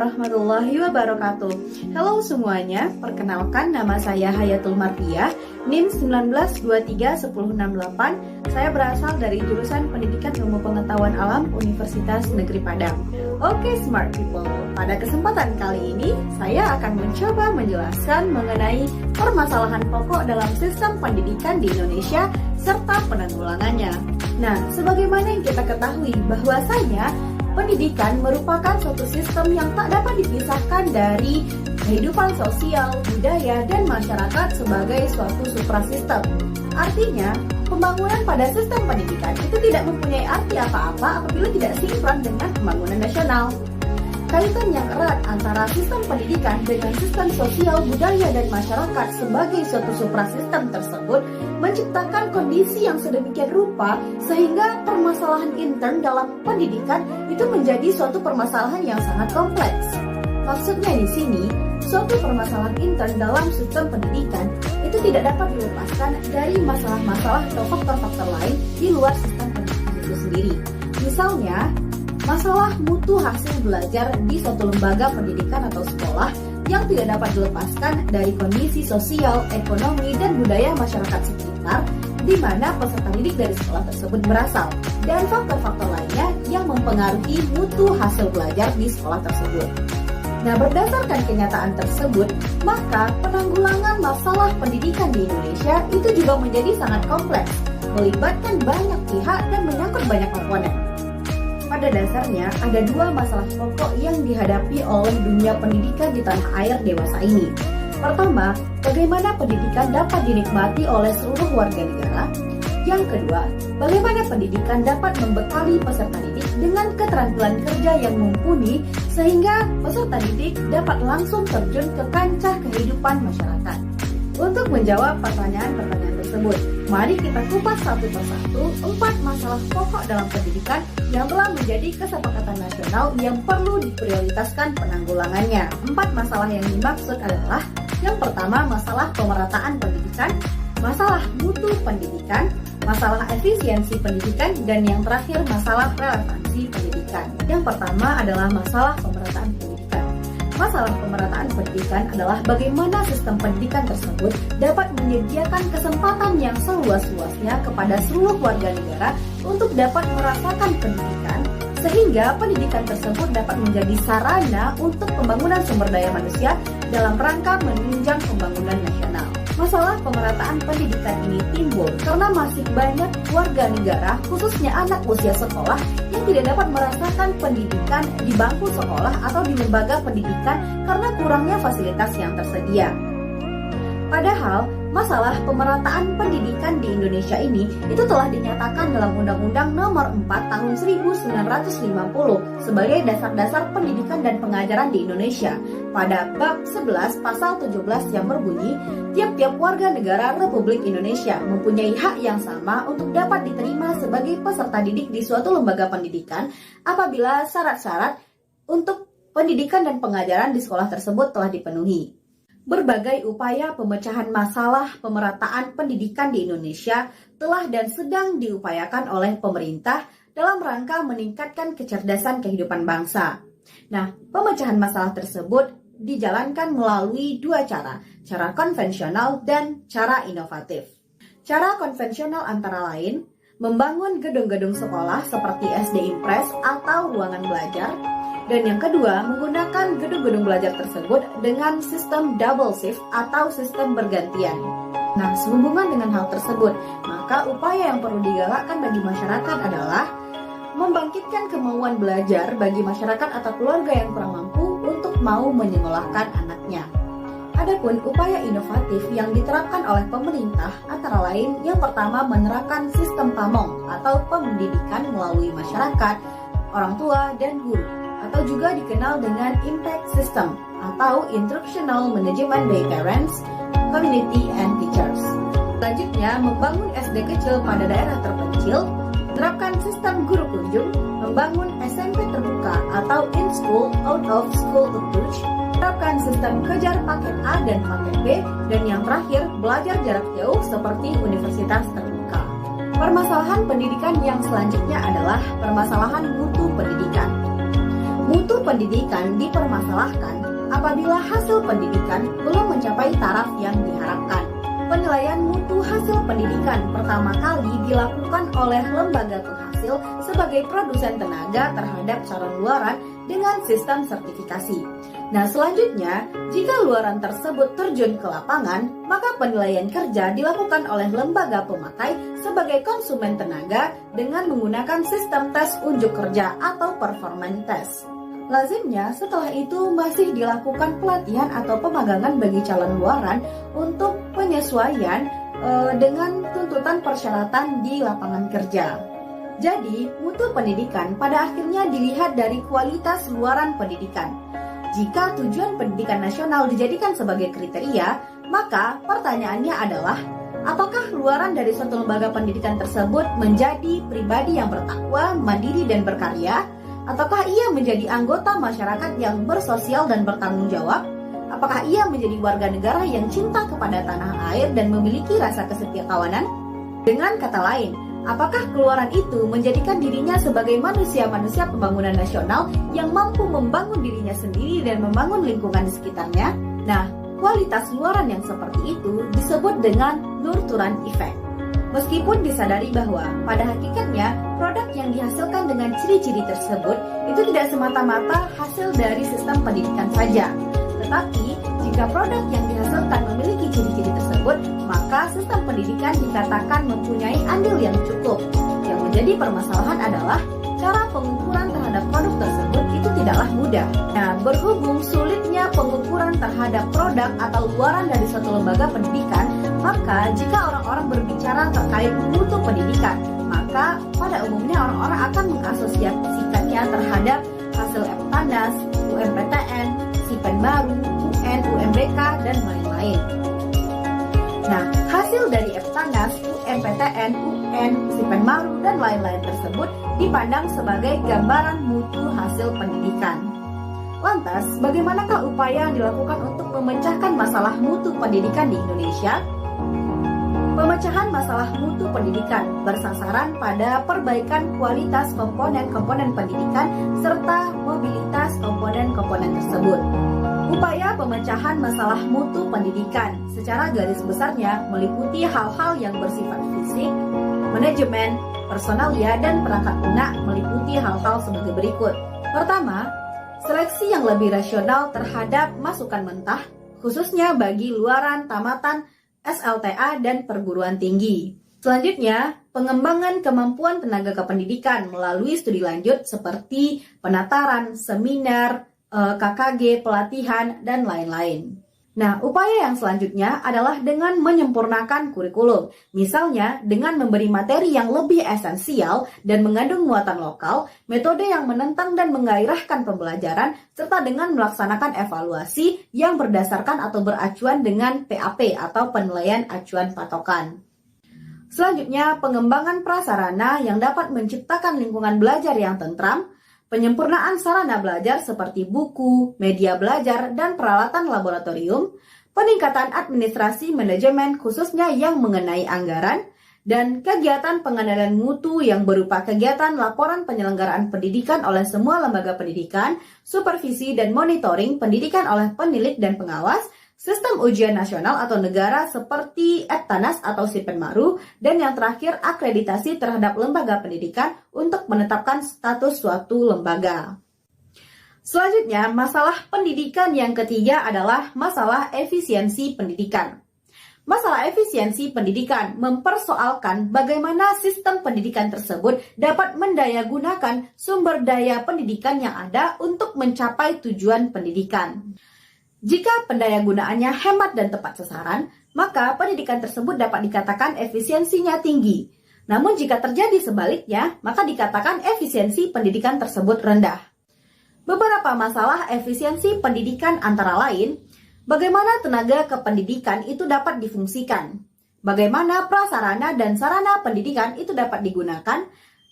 warahmatullahi wabarakatuh. Halo semuanya, perkenalkan nama saya Hayatul Mardiah, NIM 19231068. Saya berasal dari jurusan Pendidikan Ilmu Pengetahuan Alam Universitas Negeri Padang. Oke smart people, pada kesempatan kali ini saya akan mencoba menjelaskan mengenai permasalahan pokok dalam sistem pendidikan di Indonesia serta penanggulangannya. Nah, sebagaimana yang kita ketahui bahwasanya pendidikan merupakan suatu sistem yang tak dapat dipisahkan dari kehidupan sosial, budaya, dan masyarakat sebagai suatu suprasistem. Artinya, pembangunan pada sistem pendidikan itu tidak mempunyai arti apa-apa apabila tidak sinkron dengan pembangunan nasional. Kaitan yang erat antara sistem pendidikan dengan sistem sosial, budaya, dan masyarakat sebagai suatu suprasistem tersebut menciptakan kondisi yang sedemikian rupa sehingga permasalahan intern dalam pendidikan itu menjadi suatu permasalahan yang sangat kompleks. Maksudnya di sini, suatu permasalahan intern dalam sistem pendidikan itu tidak dapat dilepaskan dari masalah-masalah atau faktor-faktor lain di luar sistem pendidikan itu sendiri. Misalnya, masalah mutu hasil belajar di suatu lembaga pendidikan atau sekolah yang tidak dapat dilepaskan dari kondisi sosial, ekonomi, dan budaya masyarakat sekitar di mana peserta didik dari sekolah tersebut berasal, dan faktor-faktor lainnya yang mempengaruhi mutu hasil belajar di sekolah tersebut. Nah, berdasarkan kenyataan tersebut, maka penanggulangan masalah pendidikan di Indonesia itu juga menjadi sangat kompleks, melibatkan banyak pihak dan menyangkut banyak komponen. Pada dasarnya, ada dua masalah pokok yang dihadapi oleh dunia pendidikan di tanah air dewasa ini. Pertama, bagaimana pendidikan dapat dinikmati oleh seluruh warga negara. Yang kedua, bagaimana pendidikan dapat membekali peserta didik dengan keterampilan kerja yang mumpuni sehingga peserta didik dapat langsung terjun ke kancah kehidupan masyarakat. Untuk menjawab pertanyaan-pertanyaan tersebut, mari kita kupas satu persatu 4 masalah pokok dalam pendidikan yang telah menjadi kesepakatan nasional yang perlu diprioritaskan penanggulangannya. 4 masalah yang dimaksud adalah: yang pertama, masalah pemerataan pendidikan, masalah mutu pendidikan, masalah efisiensi pendidikan, dan yang terakhir masalah relevansi pendidikan. Yang pertama adalah masalah pemerataan pendidikan. Masalah pemerataan pendidikan adalah bagaimana sistem pendidikan tersebut dapat menyediakan kesempatan yang seluas-luasnya kepada seluruh warga negara untuk dapat merasakan pendidikan, sehingga pendidikan tersebut dapat menjadi sarana untuk pembangunan sumber daya manusia dalam rangka menunjang pembangunan nasional. Masalah pemerataan pendidikan ini timbul karena masih banyak warga negara, khususnya anak usia sekolah, yang tidak dapat merasakan pendidikan di bangku sekolah atau di lembaga pendidikan karena kurangnya fasilitas yang tersedia. Padahal, masalah pemerataan pendidikan di Indonesia ini itu telah dinyatakan dalam Undang-Undang Nomor 4 Tahun 1950 sebagai dasar-dasar pendidikan dan pengajaran di Indonesia. Pada bab 11 pasal 17 yang berbunyi, tiap-tiap warga negara Republik Indonesia mempunyai hak yang sama untuk dapat diterima sebagai peserta didik di suatu lembaga pendidikan apabila syarat-syarat untuk pendidikan dan pengajaran di sekolah tersebut telah dipenuhi. Berbagai upaya pemecahan masalah pemerataan pendidikan di Indonesia telah dan sedang diupayakan oleh pemerintah dalam rangka meningkatkan kecerdasan kehidupan bangsa. Nah, pemecahan masalah tersebut dijalankan melalui dua cara konvensional dan cara inovatif. Cara konvensional antara lain, membangun gedung-gedung sekolah seperti SD Impres atau ruangan belajar. Dan yang kedua, menggunakan gedung-gedung belajar tersebut dengan sistem double shift atau sistem bergantian. Nah, sehubungan dengan hal tersebut, maka upaya yang perlu digalakkan bagi masyarakat adalah membangkitkan kemauan belajar bagi masyarakat atau keluarga yang kurang mampu untuk mau menyekolahkan anaknya. Adapun upaya inovatif yang diterapkan oleh pemerintah antara lain, yang pertama menerapkan sistem PAMONG atau pendidikan melalui masyarakat, orang tua, dan guru, atau juga dikenal dengan Impact System atau Instructional Management by Parents, Community, and Teachers. Selanjutnya, membangun SD kecil pada daerah terpencil, menerapkan sistem guru kunjung, membangun SMP terbuka atau In-School, Out-of-School Approach, menerapkan sistem kejar paket A dan paket B, dan yang terakhir, belajar jarak jauh seperti universitas terbuka. Permasalahan pendidikan yang selanjutnya adalah permasalahan mutu pendidikan. Mutu pendidikan dipermasalahkan apabila hasil pendidikan belum mencapai taraf yang diharapkan. Penilaian mutu hasil pendidikan pertama kali dilakukan oleh lembaga penghasil sebagai produsen tenaga terhadap calon luaran dengan sistem sertifikasi. Nah, selanjutnya, jika luaran tersebut terjun ke lapangan, maka penilaian kerja dilakukan oleh lembaga pemakai sebagai konsumen tenaga dengan menggunakan sistem tes unjuk kerja atau performance test. Lazimnya, setelah itu masih dilakukan pelatihan atau pemagangan bagi calon luaran untuk penyesuaian dengan tuntutan persyaratan di lapangan kerja. Jadi, mutu pendidikan pada akhirnya dilihat dari kualitas luaran pendidikan. Jika tujuan pendidikan nasional dijadikan sebagai kriteria, maka pertanyaannya adalah, apakah luaran dari suatu lembaga pendidikan tersebut menjadi pribadi yang bertakwa, mandiri, dan berkarya? Ataukah ia menjadi anggota masyarakat yang bersosial dan bertanggung jawab? Apakah ia menjadi warga negara yang cinta kepada tanah air dan memiliki rasa kesetiakawanan? Dengan kata lain, apakah keluaran itu menjadikan dirinya sebagai manusia-manusia pembangunan nasional yang mampu membangun dirinya sendiri dan membangun lingkungan di sekitarnya? Nah, kualitas luaran yang seperti itu disebut dengan Nur-Turan Effect. Meskipun disadari bahwa pada hakikatnya produk yang dihasilkan dengan ciri-ciri tersebut itu tidak semata-mata hasil dari sistem pendidikan saja. Tetapi, jika produk yang dihasilkan memiliki ciri-ciri tersebut, maka sistem pendidikan dikatakan mempunyai andil yang cukup. Yang menjadi permasalahan adalah cara pengukuran terhadap produk tersebut itu tidaklah mudah. Nah, berhubung sulitnya pengukuran terhadap produk atau luaran dari suatu lembaga pendidikan, maka jika orang-orang berbicara terkait mutu pendidikan, maka pada umumnya orang-orang akan mengasosiasikannya terhadap hasil Eptanas, UMPTN, Sipen Baru, UN, UMBK, dan lain-lain. Nah, hasil dari Eptanas, UMPTN, UN, Sipen Baru, dan lain-lain tersebut dipandang sebagai gambaran mutu hasil pendidikan. Lantas, bagaimanakah upaya yang dilakukan untuk memecahkan masalah mutu pendidikan di Indonesia? Pemecahan masalah mutu pendidikan bersasaran pada perbaikan kualitas komponen-komponen pendidikan serta mobilitas komponen-komponen tersebut. Upaya pemecahan masalah mutu pendidikan secara garis besarnya meliputi hal-hal yang bersifat fisik, manajemen, personalia, dan perangkat lunak meliputi hal-hal sebagai berikut. Pertama, seleksi yang lebih rasional terhadap masukan mentah, khususnya bagi luaran tamatan SLTA dan perguruan tinggi. Selanjutnya, pengembangan kemampuan tenaga kependidikan melalui studi lanjut seperti penataran, seminar, KKG, pelatihan, dan lain-lain. Nah, upaya yang selanjutnya adalah dengan menyempurnakan kurikulum. Misalnya, dengan memberi materi yang lebih esensial dan mengandung muatan lokal, metode yang menentang dan menggairahkan pembelajaran, serta dengan melaksanakan evaluasi yang berdasarkan atau beracuan dengan PAP atau penilaian acuan patokan. Selanjutnya, pengembangan prasarana yang dapat menciptakan lingkungan belajar yang tentram, penyempurnaan sarana belajar seperti buku, media belajar, dan peralatan laboratorium, peningkatan administrasi manajemen khususnya yang mengenai anggaran, dan kegiatan pengendalian mutu yang berupa kegiatan laporan penyelenggaraan pendidikan oleh semua lembaga pendidikan, supervisi dan monitoring pendidikan oleh penilik dan pengawas, sistem ujian nasional atau negara seperti Eptanas atau Sipenmaru, dan yang terakhir akreditasi terhadap lembaga pendidikan untuk menetapkan status suatu lembaga. Selanjutnya, masalah pendidikan yang ketiga adalah masalah efisiensi pendidikan. Masalah efisiensi pendidikan mempersoalkan bagaimana sistem pendidikan tersebut dapat mendayagunakan sumber daya pendidikan yang ada untuk mencapai tujuan pendidikan. Jika pendayagunaannya hemat dan tepat sasaran, maka pendidikan tersebut dapat dikatakan efisiensinya tinggi. Namun jika terjadi sebaliknya, maka dikatakan efisiensi pendidikan tersebut rendah. Beberapa masalah efisiensi pendidikan antara lain, bagaimana tenaga kependidikan itu dapat difungsikan, bagaimana prasarana dan sarana pendidikan itu dapat digunakan,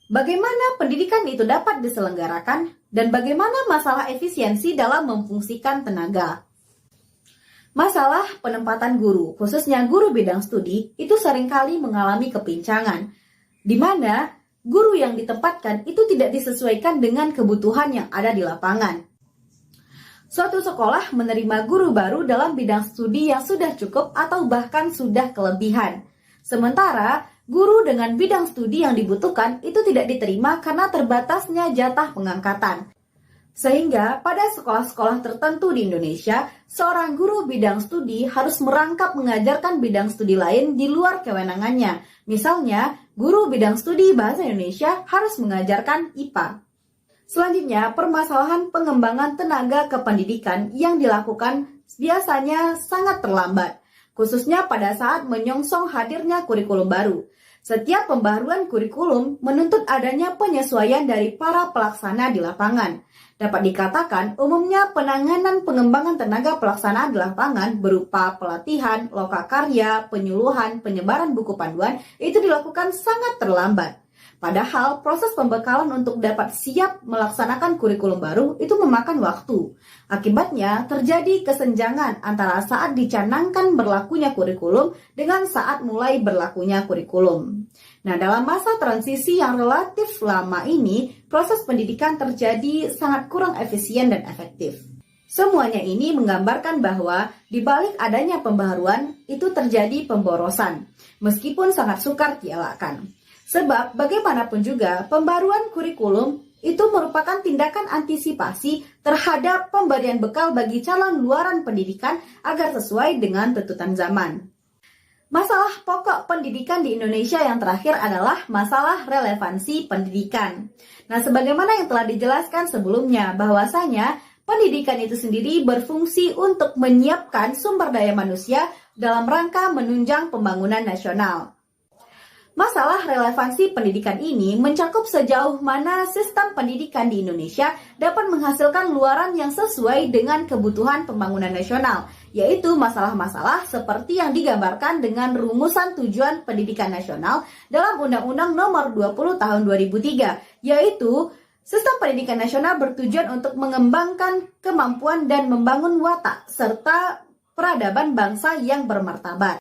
bagaimana pendidikan itu dapat diselenggarakan, dan bagaimana masalah efisiensi dalam memfungsikan tenaga. Masalah penempatan guru, khususnya guru bidang studi, itu seringkali mengalami kepincangan, di mana guru yang ditempatkan itu tidak disesuaikan dengan kebutuhan yang ada di lapangan. Suatu sekolah menerima guru baru dalam bidang studi yang sudah cukup atau bahkan sudah kelebihan. Sementara, guru dengan bidang studi yang dibutuhkan itu tidak diterima karena terbatasnya jatah pengangkatan. Sehingga pada sekolah-sekolah tertentu di Indonesia, seorang guru bidang studi harus merangkap mengajarkan bidang studi lain di luar kewenangannya. Misalnya, guru bidang studi Bahasa Indonesia harus mengajarkan IPA. Selanjutnya, permasalahan pengembangan tenaga kependidikan yang dilakukan biasanya sangat terlambat, khususnya pada saat menyongsong hadirnya kurikulum baru. Setiap pembaharuan kurikulum menuntut adanya penyesuaian dari para pelaksana di lapangan. Dapat dikatakan, umumnya penanganan pengembangan tenaga pelaksanaan di lapangan berupa pelatihan, lokakarya, penyuluhan, penyebaran buku panduan itu dilakukan sangat terlambat. Padahal proses pembekalan untuk dapat siap melaksanakan kurikulum baru itu memakan waktu. Akibatnya terjadi kesenjangan antara saat dicanangkan berlakunya kurikulum dengan saat mulai berlakunya kurikulum. Nah, dalam masa transisi yang relatif lama ini, proses pendidikan terjadi sangat kurang efisien dan efektif. Semuanya ini menggambarkan bahwa di balik adanya pembaharuan itu terjadi pemborosan, meskipun sangat sukar dielakkan. Sebab bagaimanapun juga pembaruan kurikulum itu merupakan tindakan antisipasi terhadap pemberian bekal bagi calon luaran pendidikan agar sesuai dengan tuntutan zaman. Masalah pokok pendidikan di Indonesia yang terakhir adalah masalah relevansi pendidikan. Nah, sebagaimana yang telah dijelaskan sebelumnya bahwasanya pendidikan itu sendiri berfungsi untuk menyiapkan sumber daya manusia dalam rangka menunjang pembangunan nasional. Masalah relevansi pendidikan ini mencakup sejauh mana sistem pendidikan di Indonesia dapat menghasilkan luaran yang sesuai dengan kebutuhan pembangunan nasional, yaitu masalah-masalah seperti yang digambarkan dengan rumusan tujuan pendidikan nasional dalam Undang-Undang Nomor 20 Tahun 2003, yaitu sistem pendidikan nasional bertujuan untuk mengembangkan kemampuan dan membangun watak serta peradaban bangsa yang bermartabat.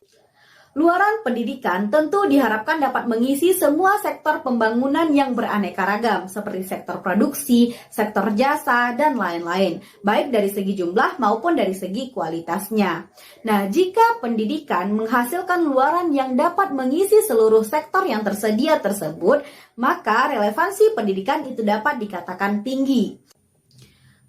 Luaran pendidikan tentu diharapkan dapat mengisi semua sektor pembangunan yang beraneka ragam, seperti sektor produksi, sektor jasa, dan lain-lain, baik dari segi jumlah maupun dari segi kualitasnya. Nah, jika pendidikan menghasilkan luaran yang dapat mengisi seluruh sektor yang tersedia tersebut, maka relevansi pendidikan itu dapat dikatakan tinggi.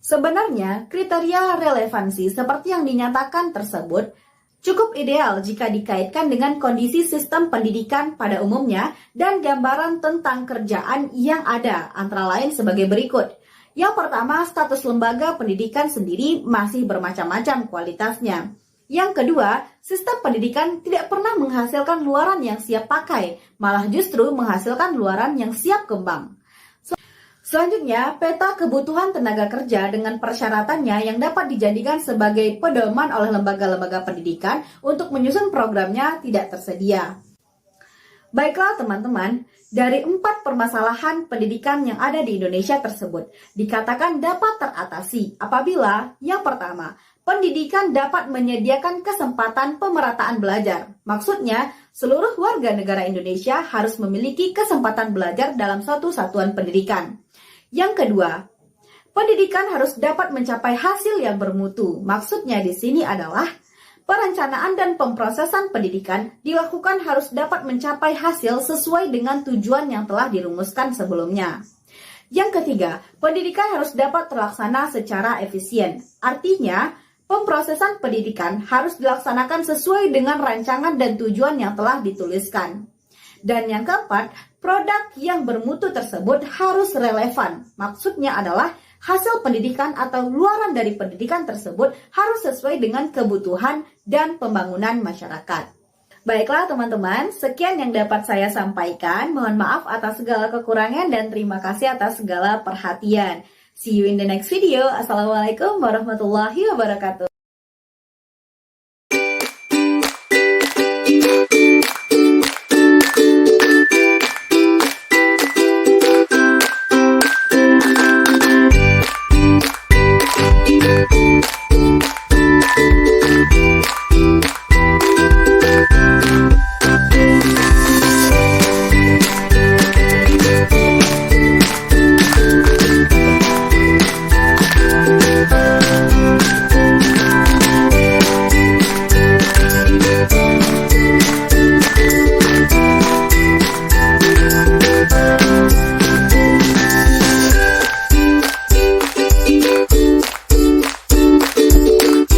Sebenarnya, kriteria relevansi seperti yang dinyatakan tersebut cukup ideal jika dikaitkan dengan kondisi sistem pendidikan pada umumnya dan gambaran tentang kerjaan yang ada, antara lain sebagai berikut. Yang pertama, status lembaga pendidikan sendiri masih bermacam-macam kualitasnya. Yang kedua, sistem pendidikan tidak pernah menghasilkan luaran yang siap pakai, malah justru menghasilkan luaran yang siap kembang. Selanjutnya, peta kebutuhan tenaga kerja dengan persyaratannya yang dapat dijadikan sebagai pedoman oleh lembaga-lembaga pendidikan untuk menyusun programnya tidak tersedia. Baiklah teman-teman, dari 4 permasalahan pendidikan yang ada di Indonesia tersebut dikatakan dapat teratasi apabila yang pertama, pendidikan dapat menyediakan kesempatan pemerataan belajar. Maksudnya, seluruh warga negara Indonesia harus memiliki kesempatan belajar dalam suatu satuan pendidikan. Yang kedua, pendidikan harus dapat mencapai hasil yang bermutu. Maksudnya di sini adalah perencanaan dan pemrosesan pendidikan dilakukan harus dapat mencapai hasil sesuai dengan tujuan yang telah dirumuskan sebelumnya. Yang ketiga, pendidikan harus dapat terlaksana secara efisien. Artinya, pemrosesan pendidikan harus dilaksanakan sesuai dengan rancangan dan tujuan yang telah dituliskan. Dan yang keempat, produk yang bermutu tersebut harus relevan. Maksudnya adalah hasil pendidikan atau luaran dari pendidikan tersebut harus sesuai dengan kebutuhan dan pembangunan masyarakat. Baiklah teman-teman, sekian yang dapat saya sampaikan. Mohon maaf atas segala kekurangan dan terima kasih atas segala perhatian. See you in the next video. Assalamualaikum warahmatullahi wabarakatuh.